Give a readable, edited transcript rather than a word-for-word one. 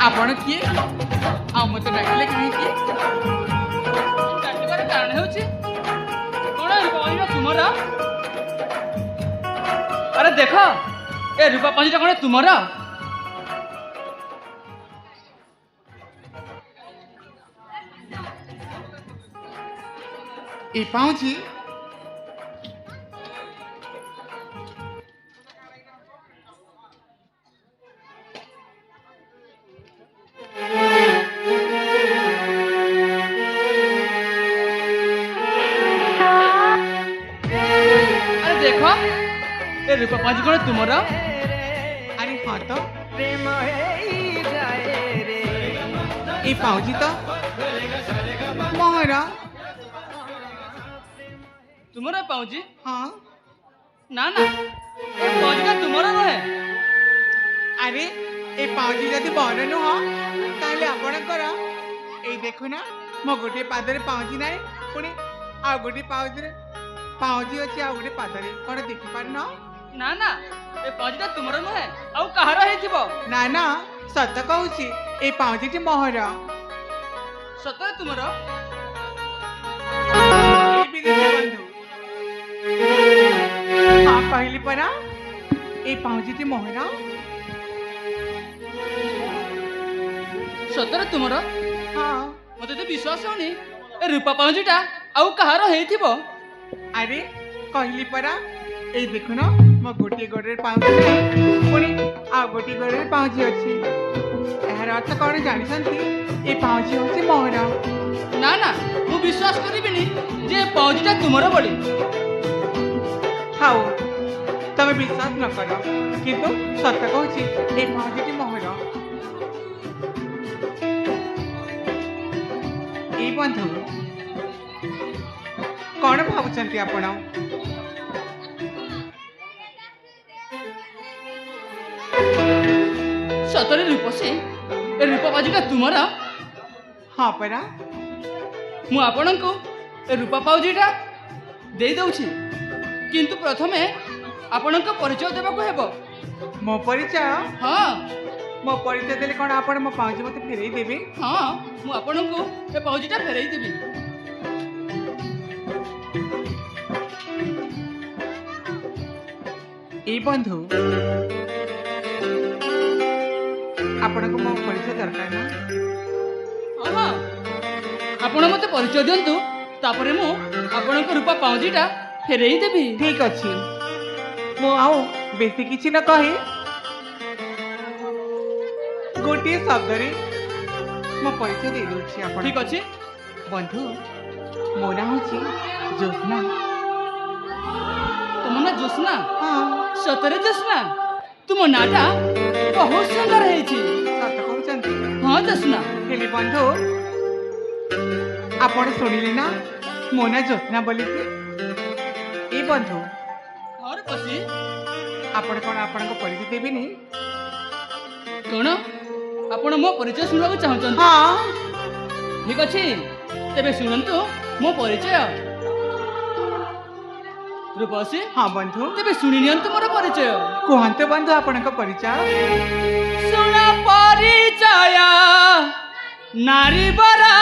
आपण किए आ मते डाकिले काहे कि डाकिबार कारण होची कोन रूपापांजी तुमरा अरे देखो ए रूपापांजी कोन तुमरा ए पाऊजी देखो ए रूपापांजी कोन तुमरा अरे हाँ तो ए पाऊजी तो मोहरा तुमरा पाऊजी हाँ ना ना ए पाऊजी का तुमरा रहे अरे ए पाऊजी जदि बड़ नुह ताले आपणकर ए देखो ना मो गोटे पादरे पाऊजी ना पुणी आ गोटे पाऊजी अच्छी आ गोटे पादरे कौन देखी पार ना ना ए पाऊजीटा तुमरा नुहे आउ कहार हेथिबो ना ना सत कहूची ए पाऊजीटी मोहर सतरे तुमरा ए विदेशी बंधु हाँ कहली परा ए पाऊजीटी मोहर सतरे तुमरा हाँ मते तो विश्वास होनी ए रूपा पाऊजीटा आउ कहार हेथिबो अरे कहली परा ए देखो ना मो गोटे गोड़े पाउजी पुणी आ गोटे गोड़े पाउजी अच्छी यार अर्थ कौन जानी ए पाउजी होची मोहरा ना ना मु विश्वास करिबिनी जे पाउजीटा तुमरा बोली हाउ तमे विश्वास न करो किंतु सत्य कहूची ए पाउजीटी मोहरा ए बंधु कौन भावुचंती आपण सतरे रूपसे ए रूपापाजीटा तुमरा हाँ परा मु आपणको ए रूपापाजीटा दे दउछि किंतु प्रथमे आपणको परिचय देबाको हेबो मो परिचय हाँ मो परिचय देले कोन आपण मो पाउजी मते फेरई देबे हाँ मु आपणको ए पाउजीटा फेरई देबी ए बंधु आपण को मो परिचय दरकार ना हाँ आपण मते परिचय दियंतु तापरे मु आपण को रूपा पाउजीटा फेरई देबी ठीक अछि मो आउ बेसी किछि न कहि गोटे शब्द रे मो परिचय दे दोछि आपण ठीक अछि बंधु मो नाम होछि ज्योत्स्ना तुम ना ज्योत्स्ना हाँ सतरे ज्योत्स्ना तुम नाटा बहुत सुंदर है सत कहते हाँ ज्योत्स्ना हेले बंधु आपण शुणिले ना मो ना ज्योत्स्ना बोली ए बंधु और पसी आपण कोन आपण को परिचय देबिनी कोन आपण मो परिचय सुनबा चाहछन हाँ ठीक अछि तेबे सुनंतु मो परिचय रूपसी हाँ बंधु तेबे सुनि नियंतु मोर परिचय कहंते बंधु आपण को परिचय सुना परिचय नारी बरा